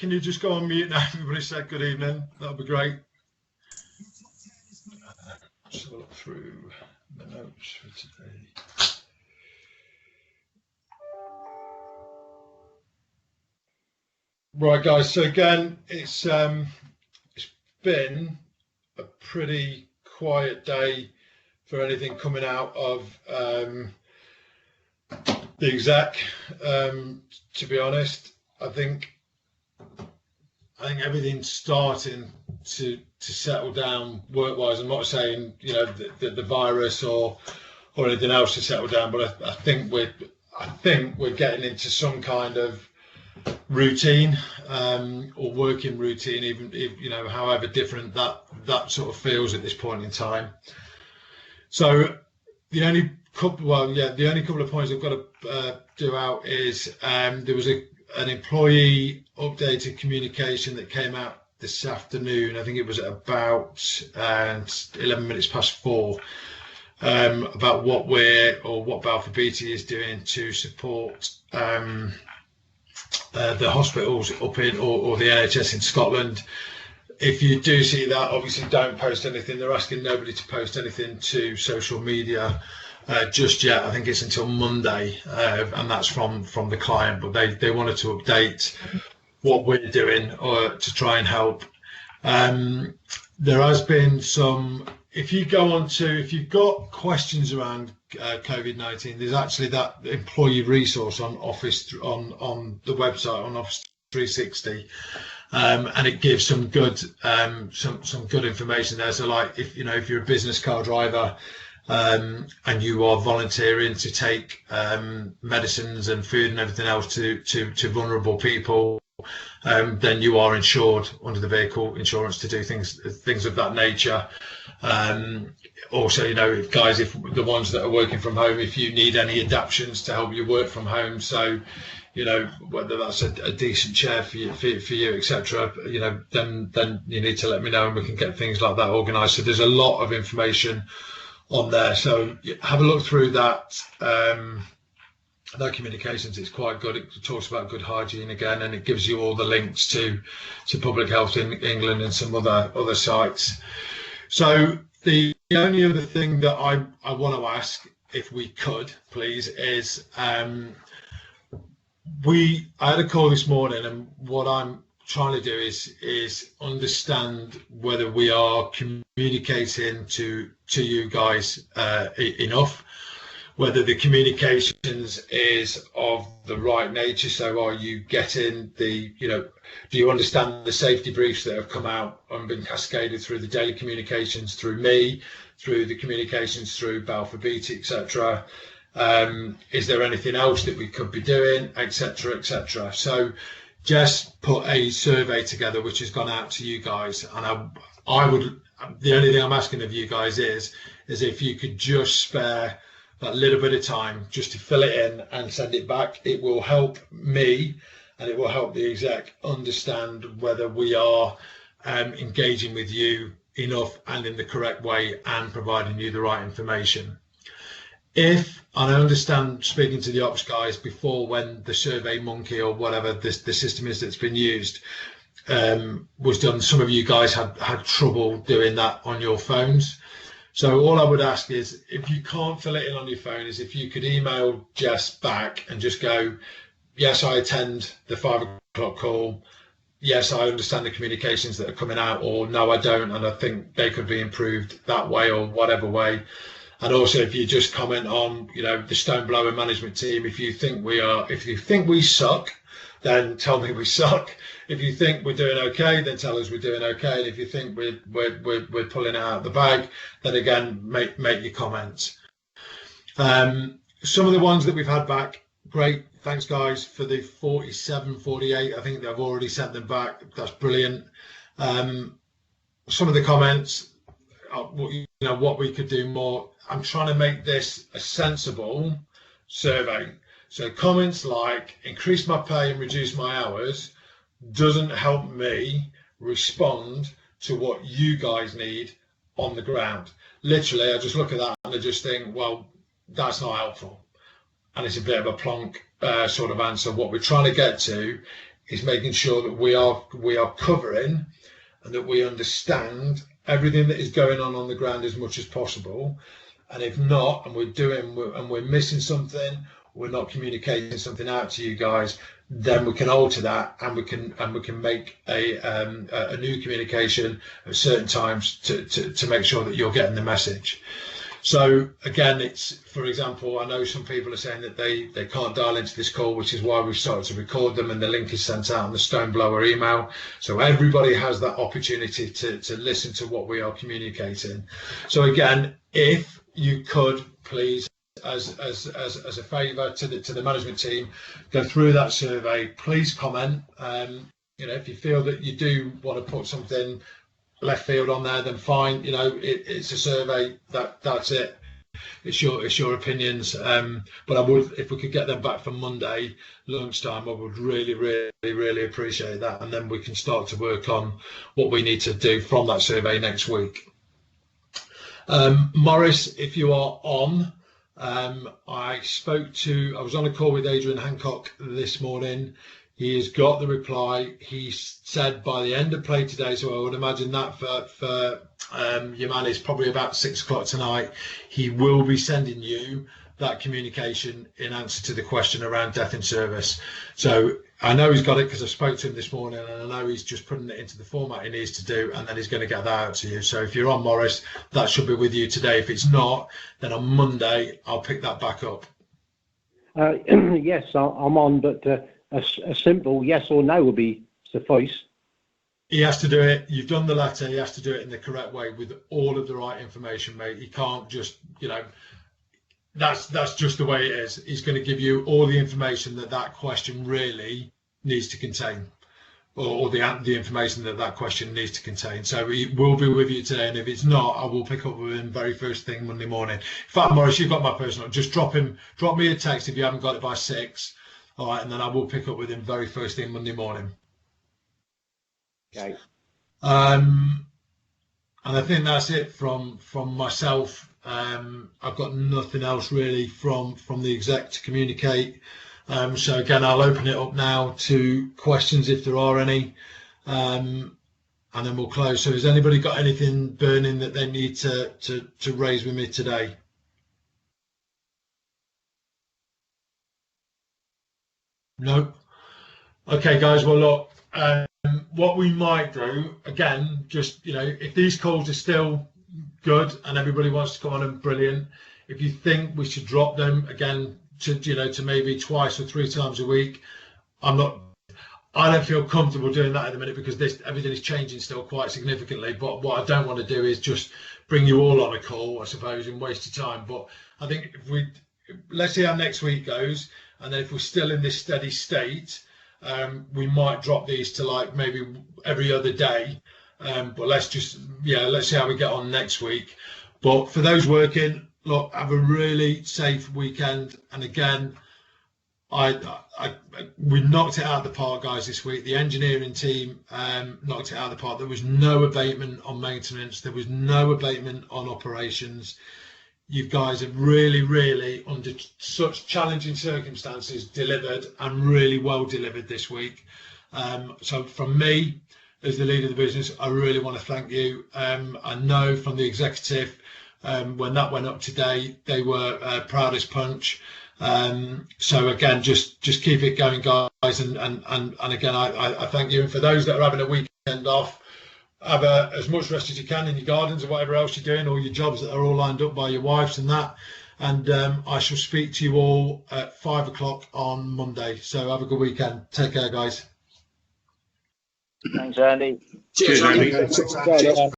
can you just go on mute now? Everybody said good evening. That'll be great. Just have a look through the notes for today. Right, guys. So again, it's been a pretty quiet day for anything coming out of the exec. To be honest, I think everything's starting to settle down work-wise. I'm not saying the virus or anything else to settle down, but I think we're getting into some kind of routine or working routine, even if however different that sort of feels at this point in time. So the only couple of points I've got to do out is there was an employee updated communication that came out this afternoon. I think it was at about 11 minutes past 4, about what Balfour Beatty is doing to support the hospitals up in or the NHS in Scotland. If you do see that, obviously don't post anything. They're asking nobody to post anything to social media just yet. I think it's until Monday, and that's from the client, but they wanted to update what we're doing to try and help. There has been some, if you've got questions around COVID-19, there's actually that employee resource on Office on the website on Office 360, and it gives some good information there. So like if you're a business car driver and you are volunteering to take medicines and food and everything else to vulnerable people, then you are insured under the vehicle insurance to do things of that nature. Also, if the ones that are working from home, if you need any adaptations to help you work from home, so whether that's a decent chair for you, etc., then you need to let me know and we can get things like that organised. So there's a lot of information on there. So have a look through that. That communications is quite good. It talks about good hygiene again, and it gives you all the links to Public Health in England and some other sites. So the only other thing that I want to ask, if we could, please, is I had a call this morning, and what I'm trying to do is understand whether we are communicating to you guys enough, whether the communications is of the right nature. So are you getting do you understand the safety briefs that have come out and been cascaded through the daily communications, through me, through the communications through Balfour Beatty, etc.? Is there anything else that we could be doing, etc., etc.? So Jess put a survey together which has gone out to you guys, and I would, the only thing I'm asking of you guys is if you could just spare that little bit of time just to fill it in and send it back. It will help me and it will help the exec understand whether we are engaging with you enough and in the correct way and providing you the right information. And I understand, speaking to the ops guys before, when the Survey Monkey or whatever the system is that's been used was done, some of you guys had trouble doing that on your phones. So all I would ask is, if you can't fill it in on your phone, is if you could email Jess back and just go, yes, I attend the 5 o'clock call. Yes, I understand the communications that are coming out, or no, I don't, and I think they could be improved that way or whatever way. And also, if you just comment on, the Stoneblower management team, if you think we suck, then tell me we suck. If you think we're doing okay, then tell us we're doing okay. And if you think we're pulling it out of the bag, then again, make your comments. Some of the ones that we've had back, great. Thanks, guys, for the 47, 48. I think they've already sent them back. That's brilliant. Some of the comments, what we could do more. I'm trying to make this a sensible survey. So comments like increase my pay and reduce my hours doesn't help me respond to what you guys need on the ground. Literally, I just look at that and I just think, well, that's not helpful. And it's a bit of a plonk sort of answer. What we're trying to get to is making sure that we are covering and that we understand everything that is going on the ground as much as possible. And if not, and we're missing something, we're not communicating something out to you guys, then we can alter that, and we can make a new communication at certain times to make sure that you're getting the message. So again, it's, for example, I know some people are saying that they can't dial into this call, which is why we've started to record them, and the link is sent out on the Stoneblower email. So everybody has that opportunity to listen to what we are communicating. So again, if you could please, as a favour to the management team, go through that survey. Please comment. If you feel that you do want to put something left field on there, then fine. It's a survey. That's it. It's your opinions. But I would, if we could get them back for Monday lunchtime, I would really appreciate that, and then we can start to work on what we need to do from that survey next week. Morris, if you are on, I was on a call with Adrian Hancock this morning. He has got the reply. He said by the end of play today, so I would imagine that for your man is probably about 6 o'clock tonight, he will be sending you that communication in answer to the question around death in service. So I know he's got it because I spoke to him this morning, and I know he's just putting it into the format he needs to do, and then he's going to get that out to you. So if you're on, Morris, that should be with you today. If it's not, then on Monday I'll pick that back up. Yes, I'm on, but a simple yes or no will be suffice. He has to do it. You've done the letter. He has to do it in the correct way with all of the right information, mate. He can't just, that's just the way it is. He's going to give you all the information that question really needs to contain, or the information that question needs to contain. So he will be with you today, and if it's not, I will pick up with him very first thing Monday morning. In fact, Morris, you've got my personal. Just drop me a text if you haven't got it by 6. All right, and then I will pick up with him very first thing Monday morning. Okay. And I think that's it from myself. I've got nothing else really from the exec to communicate. So again, I'll open it up now to questions if there are any, and then we'll close. So has anybody got anything burning that they need to raise with me today? Nope. Okay, guys. Well, look, what we might do, again, just, if these calls are still good and everybody wants to come on, and brilliant. If you think we should drop them again to maybe twice or 3 times a week, I don't feel comfortable doing that at the minute, because everything is changing still quite significantly. But what I don't want to do is just bring you all on a call, I suppose, and waste your time. But I think let's see how next week goes. And then if we're still in this steady state, we might drop these to like maybe every other day. But let's see how we get on next week. But for those working, look, have a really safe weekend. And again, we knocked it out of the park, guys, this week. The engineering team knocked it out of the park. There was no abatement on maintenance. There was no abatement on operations. You guys have really, under such challenging circumstances, delivered, and really well delivered this week. So from me, as the leader of the business, I really want to thank you. I know from the executive, when that went up today, they were proud as punch. So again, just keep it going, guys. And again, I thank you. And for those that are having a weekend off, have as much rest as you can in your gardens or whatever else you're doing, or your jobs that are all lined up by your wives and that. And I shall speak to you all at 5 o'clock on Monday. So have a good weekend. Take care, guys. Thanks, Andy. Cheers, Andy. Cheers.